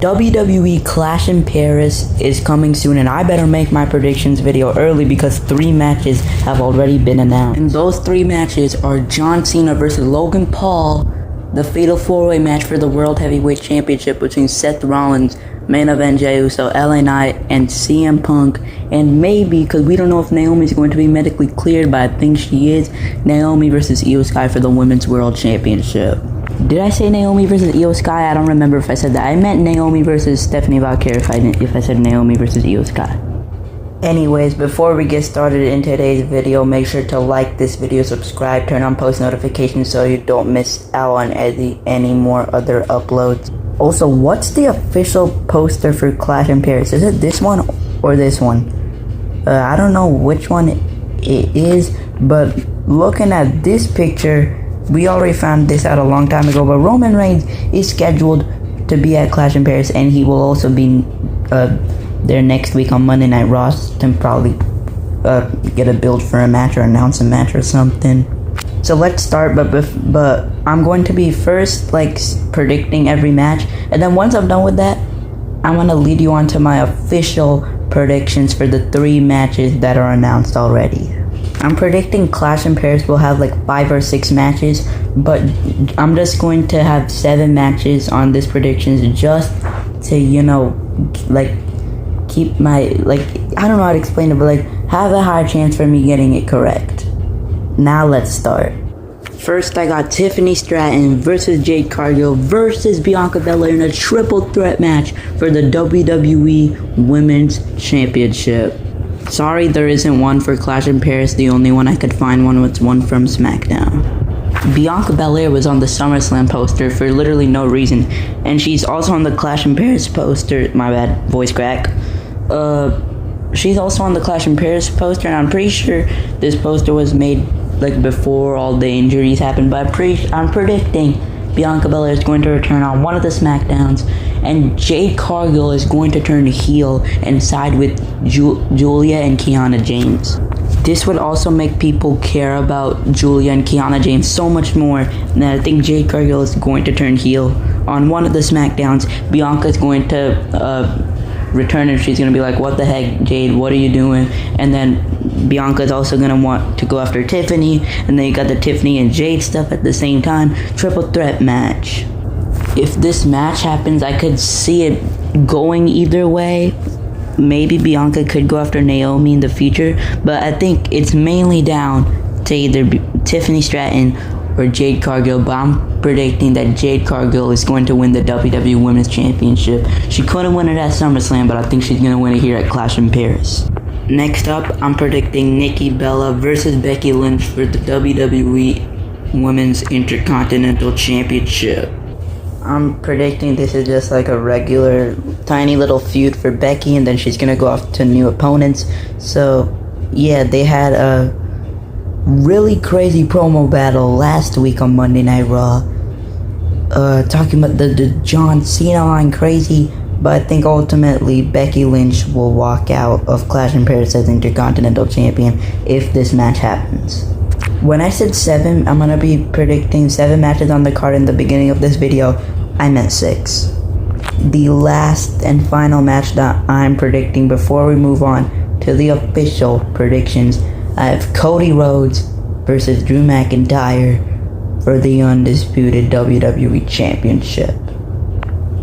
WWE Clash in Paris is coming soon, and I better make my predictions video early because 3 matches have already been announced. And those 3 matches are John Cena versus Logan Paul, the Fatal 4-Way match for the World Heavyweight Championship between Seth Rollins, main event Jey Uso, LA Knight, and CM Punk, and maybe, because we don't know if Naomi's going to be medically cleared, but I think she is, Naomi versus Io Sky for the Women's World Championship. Did I say Naomi versus Io Sky? I don't remember if I said that. I meant Naomi versus Stephanie Valkyrie if I said Naomi versus Io Sky. Anyways, before we get started in today's video, make sure to like this video, subscribe, turn on post notifications so you don't miss out on any more other uploads. Also, what's the official poster for Clash in Paris? Is it this one or this one? I don't know which one it is, but looking at this picture, we already found this out a long time ago, but Roman Reigns is scheduled to be at Clash in Paris, and he will also be there next week on Monday Night Raw to probably get a build for a match or announce a match or something. So let's start, but I'm going to be first predicting every match, and then once I'm done with that, I want to lead you on to my official predictions for the 3 matches that are announced already. I'm predicting Clash in Paris will have 5 or 6 matches, but I'm just going to have 7 matches on this predictions just to, keep my, I don't know how to explain it, but have a higher chance for me getting it correct. Now let's start. First, I got Tiffany Stratton versus Jade Cargill versus Bianca Belair in a triple threat match for the WWE Women's Championship. Sorry there isn't one for Clash in Paris, the only one I could find was one from SmackDown. Bianca Belair was on the SummerSlam poster for literally no reason, and she's also on the Clash in Paris poster, my bad, voice crack. She's also on the Clash in Paris poster, and I'm pretty sure this poster was made before all the injuries happened, but I'm predicting Bianca Belair is going to return on one of the SmackDowns, and Jade Cargill is going to turn heel and side with Julia and Kiana James. This would also make people care about Julia and Kiana James so much more, and I think Jade Cargill is going to turn heel on one of the SmackDowns. Bianca is going to return, and she's going to be like, what the heck, Jade, what are you doing? And then Bianca is also going to want to go after Tiffany, and then you got the Tiffany and Jade stuff at the same time. Triple threat match. If this match happens, I could see it going either way. Maybe Bianca could go after Naomi in the future, but I think it's mainly down to either Tiffany Stratton or Jade Cargill, but I'm predicting that Jade Cargill is going to win the WWE Women's Championship. She couldn't win it at SummerSlam, but I think she's going to win it here at Clash in Paris. Next up, I'm predicting Nikki Bella versus Becky Lynch for the WWE Women's Intercontinental Championship. I'm predicting this is just a regular tiny little feud for Becky, and then she's gonna go off to new opponents. So yeah, they had a really crazy promo battle last week on Monday Night Raw, talking about the John Cena line crazy, but I think ultimately Becky Lynch will walk out of Clash in Paris as Intercontinental Champion if this match happens. When I said 7, I'm gonna be predicting 7 matches on the card in the beginning of this video. I meant 6. The last and final match that I'm predicting before we move on to the official predictions, I have Cody Rhodes versus Drew McIntyre for the undisputed WWE Championship.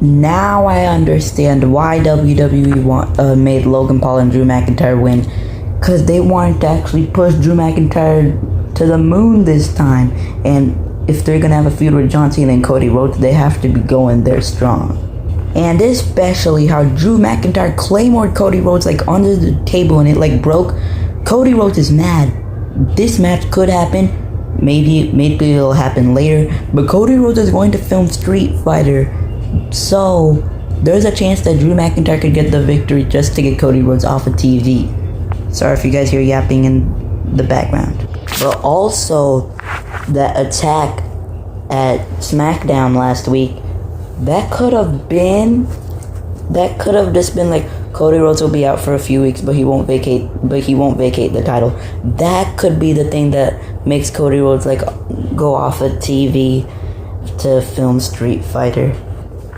Now I understand why WWE made Logan Paul and Drew McIntyre win, because they wanted to actually push Drew McIntyre to the moon this time, and if they're gonna have a feud with John Cena and Cody Rhodes, they have to be going there strong. And especially how Drew McIntyre claymored Cody Rhodes under the table and it broke. Cody Rhodes is mad. This match could happen, maybe it'll happen later, but Cody Rhodes is going to film Street Fighter, so there's a chance that Drew McIntyre could get the victory just to get Cody Rhodes off of TV. Sorry if you guys hear yapping in the background. But also, that attack at SmackDown last week, that could have just been Cody Rhodes will be out for a few weeks, but he won't vacate the title. That could be the thing that makes Cody Rhodes go off of TV to film Street Fighter.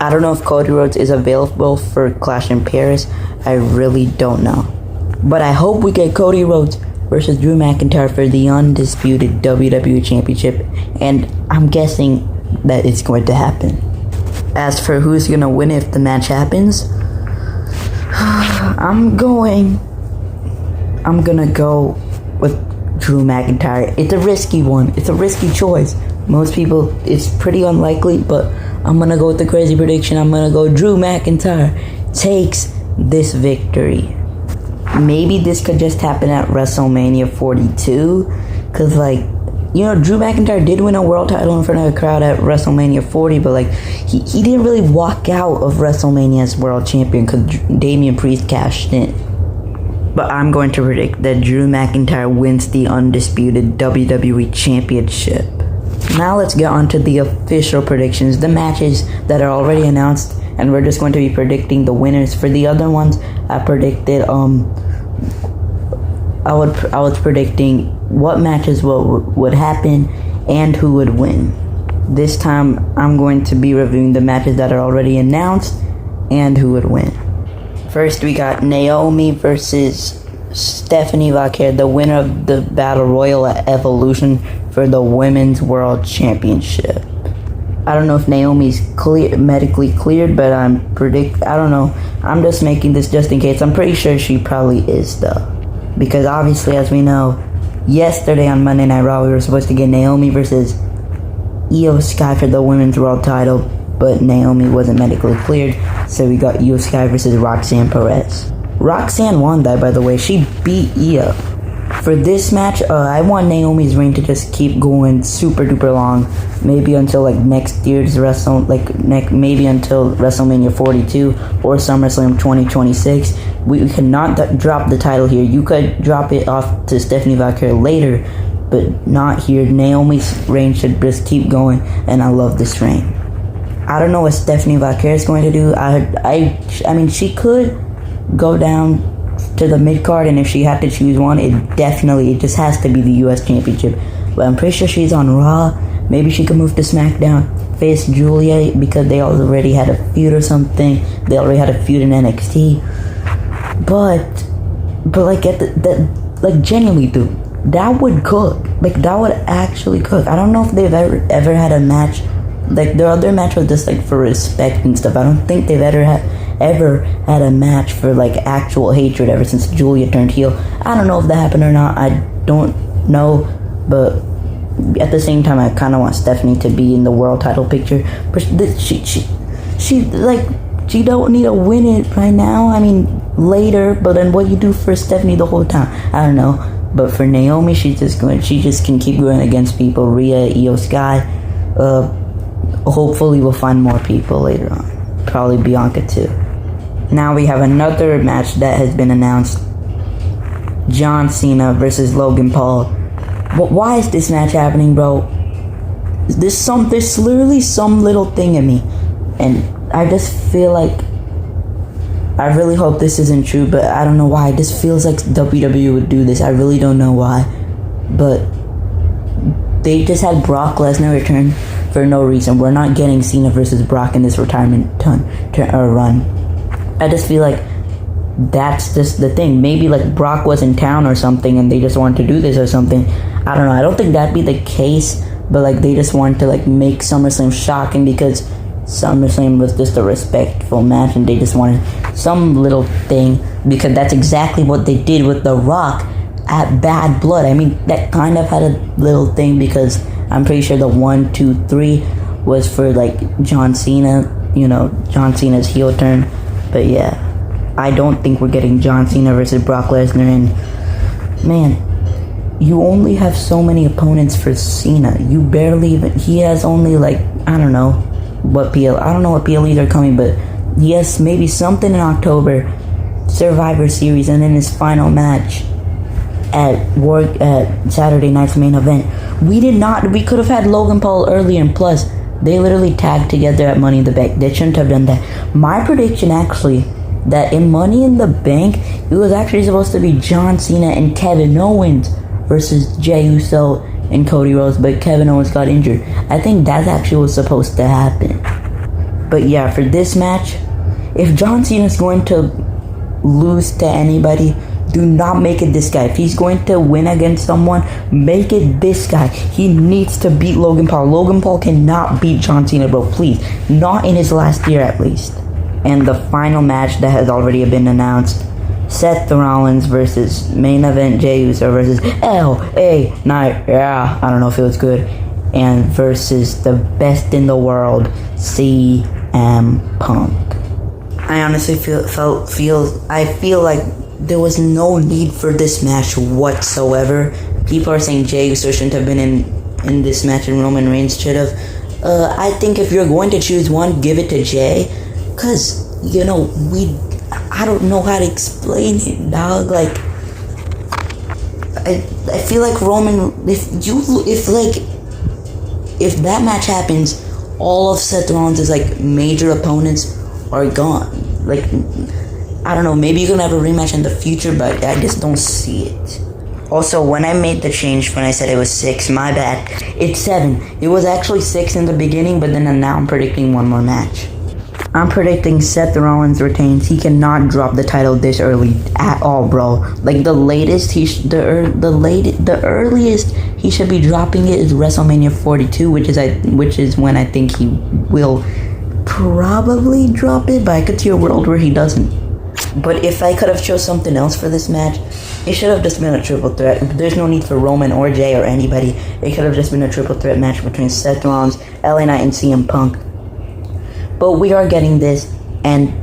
I don't know if Cody Rhodes is available for Clash in Paris. I really don't know. But I hope we get Cody Rhodes versus Drew McIntyre for the undisputed WWE Championship. And I'm guessing that it's going to happen. As for who's going to win if the match happens, I'm going to go with Drew McIntyre. It's a risky one. It's a risky choice. Most people, it's pretty unlikely, but I'm going to go with the crazy prediction. I'm going to go Drew McIntyre takes this victory. Maybe this could just happen at WrestleMania 42. Because, like, you know, Drew McIntyre did win a world title in front of a crowd at WrestleMania 40. But, like, he didn't really walk out of WrestleMania as world champion because Damian Priest cashed in. But I'm going to predict that Drew McIntyre wins the undisputed WWE Championship. Now let's get on to the official predictions, the matches that are already announced, and we're just going to be predicting the winners. For the other ones, I predicted I was predicting what matches would happen and who would win. This time I'm going to be reviewing the matches that are already announced and who would win. First, we got Naomi versus Stephanie Vaquer, the winner of the Battle Royal at Evolution for the Women's World Championship. I don't know if Naomi's medically cleared, but I don't know. I'm just making this just in case. I'm pretty sure she probably is, though. Because obviously, as we know, yesterday on Monday Night Raw, we were supposed to get Naomi versus Io Sky for the Women's World title, but Naomi wasn't medically cleared, so we got Io Sky versus Roxanne Perez. Roxanne won that, by the way. She beat Io. For this match, I want Naomi's reign to just keep going super duper long, maybe until like next year's maybe until WrestleMania 42 or SummerSlam 2026. We cannot drop the title here. You could drop it off to Stephanie Vaquer later, but not here. Naomi's reign should just keep going, and I love this reign. I don't know what Stephanie Vaquer is going to do. I mean, she could go down to the mid-card, and if she had to choose one, it just has to be the US Championship. But I'm pretty sure she's on Raw. Maybe she could move to SmackDown, face Julia, because they already had a feud or something. They already had a feud in NXT. But like genuinely, dude, that would cook. Like, that would actually cook. I don't know if they've ever had a match. Like, their other match was just like for respect and stuff. I don't think they've ever had a match for like actual hatred ever since Julia turned heel. I don't know if that happened or not. I don't know, but at the same time, I kind of want Stephanie to be in the world title picture. But she don't need to win it right now. I mean, later. But then what you do for Stephanie the whole time? I don't know. But for Naomi, she just can keep going against people. Rhea, Io Sky. Hopefully we'll find more people later on. Probably Bianca too. Now we have another match that has been announced. John Cena versus Logan Paul. Why is this match happening, bro? There's literally some little thing in me, and I just feel like I really hope this isn't true, but I don't know why. This feels like WWE would do this. I really don't know why, but they just had Brock Lesnar return for no reason. We're not getting Cena versus Brock in this retirement run. I just feel like that's just the thing. Maybe like Brock was in town or something and they just wanted to do this or something. I don't know. I don't think that'd be the case, but like they just wanted to like make SummerSlam shocking because SummerSlam was just a respectful match and they just wanted some little thing, because that's exactly what they did with The Rock at Bad Blood. I mean, that kind of had a little thing because I'm pretty sure the 1, 2, 3 was for like John Cena, John Cena's heel turn. But yeah, I don't think we're getting John Cena versus Brock Lesnar. And man, you only have so many opponents for Cena. You barely even, he has only like, I don't know what PLEs are coming, but he has maybe something in October, Survivor Series, and then his final match at Saturday night's main event. We could have had Logan Paul earlier, and plus they literally tagged together at Money in the Bank. They shouldn't have done that. My prediction actually, that in Money in the Bank, it was actually supposed to be John Cena and Kevin Owens versus Jey Uso and Cody Rhodes, but Kevin Owens got injured. I think that's actually what's supposed to happen. But yeah, for this match, if John Cena is going to lose to anybody, do not make it this guy. If he's going to win against someone, make it this guy. He needs to beat Logan Paul. Logan Paul cannot beat John Cena, bro. Please. Not in his last year, at least. And the final match that has already been announced, Seth Rollins versus main event Jey Uso versus LA Knight. Yeah, I don't know if it was good. And versus the best in the world, CM Punk. I honestly feel like there was no need for this match whatsoever. People are saying Jey Uso shouldn't have been in this match and Roman Reigns should have. I think if you're going to choose one, give it to Jey. Cause, you know, I don't know how to explain it, dog. Like, I feel like Roman, if that match happens, all of Seth Rollins' like major opponents are gone. Like, I don't know, maybe you can have a rematch in the future, but I just don't see it. Also, when I made the change, when I said it was 6, my bad. It's 7. It was actually 6 in the beginning, but then now I'm predicting one more match. I'm predicting Seth Rollins retains. He cannot drop the title this early at all, bro. Like, the latest the earliest he should be dropping it is WrestleMania 42, which is when I think he will probably drop it, but I could see a world where he doesn't. But if I could have chose something else for this match, it should have just been a triple threat. There's no need for Roman or Jey or anybody. It could have just been a triple threat match between Seth Rollins, LA Knight, and CM Punk. But we are getting this, and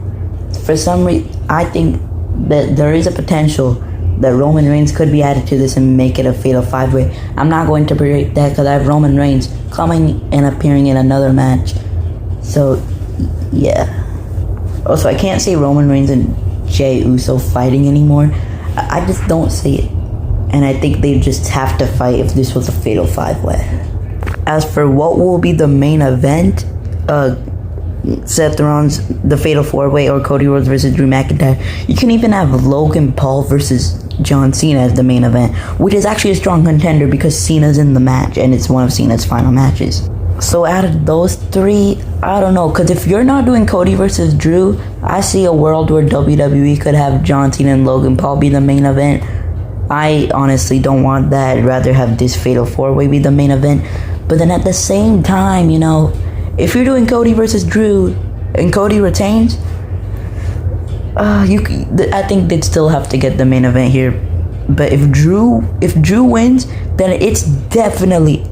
for some reason, I think that there is a potential that Roman Reigns could be added to this and make it a fatal 5-way. I'm not going to predict that because I have Roman Reigns coming and appearing in another match. So, yeah. Also, I can't see Roman Reigns and Jey Uso fighting anymore. I just don't see it. And I think they just have to fight if this was a fatal 5-way. As for what will be the main event, Seth Rollins, the fatal 4-way, or Cody Rhodes versus Drew McIntyre, you can even have Logan Paul versus John Cena as the main event, which is actually a strong contender because Cena's in the match and it's one of Cena's final matches. So out of those 3, I don't know, because if you're not doing Cody versus Drew, I see a world where WWE could have John Cena and Logan Paul be the main event. I honestly don't want that. I'd rather have this fatal 4-way be the main event. But then at the same time, you know, if you're doing Cody versus Drew and Cody retains, I think they'd still have to get the main event here. But if Drew wins, then it's definitely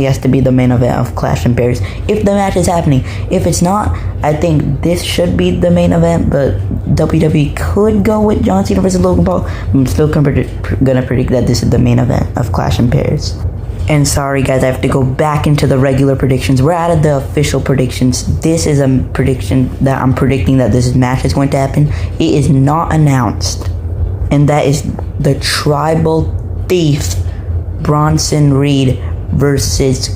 has to be the main event of Clash in Paris if the match is happening. If it's not, I think this should be the main event, but WWE could go with John Cena versus Logan Paul. I'm still gonna predict that this is the main event of Clash in Paris. And sorry guys, I have to go back into the regular predictions. We're out of the official predictions. This is a prediction that I'm predicting that this match is going to happen. It is not announced. And that is the Tribal Thief Bronson Reed versus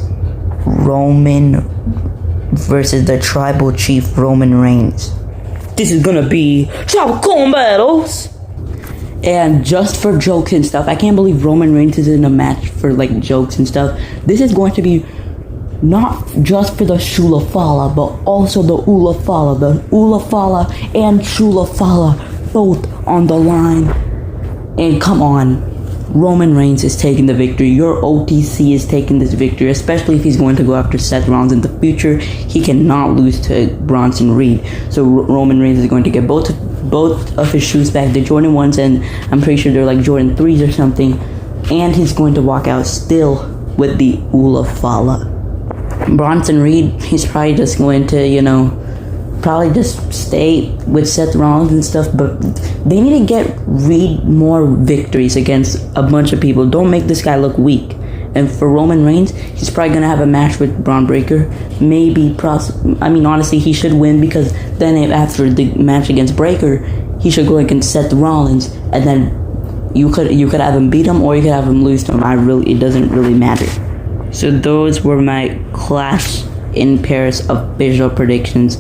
the Tribal Chief Roman Reigns. This is gonna be Tribal Corn Battles. And just for jokes and stuff, I can't believe Roman Reigns is in a match for like jokes and stuff. This is going to be not just for the Shula Fala, but also the Ula Fala. The Ula Fala and Shula Fala both on the line. And come on, Roman Reigns is taking the victory. Your OTC is taking this victory, especially if he's going to go after Seth Rollins in the future. He cannot lose to Bronson Reed. So Roman Reigns is going to get both of his shoes back, the Jordan 1s, and I'm pretty sure they're like Jordan 3s or something. And he's going to walk out still with the Ula Fala. Bronson Reed, he's probably just going to, you know, probably just stay with Seth Rollins and stuff, but they need to get Reed more victories against a bunch of people. Don't make this guy look weak. And for Roman Reigns, he's probably going to have a match with Braun Breaker. Honestly, he should win, because then after the match against Breaker, he should go against Seth Rollins, and then you could have him beat him or you could have him lose to him. It doesn't really matter. So those were my Clash in Paris official predictions.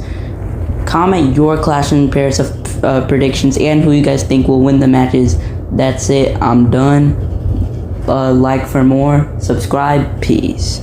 Comment your Clash in Paris of predictions and who you guys think will win the matches. That's it. I'm done. Like for more. Subscribe. Peace.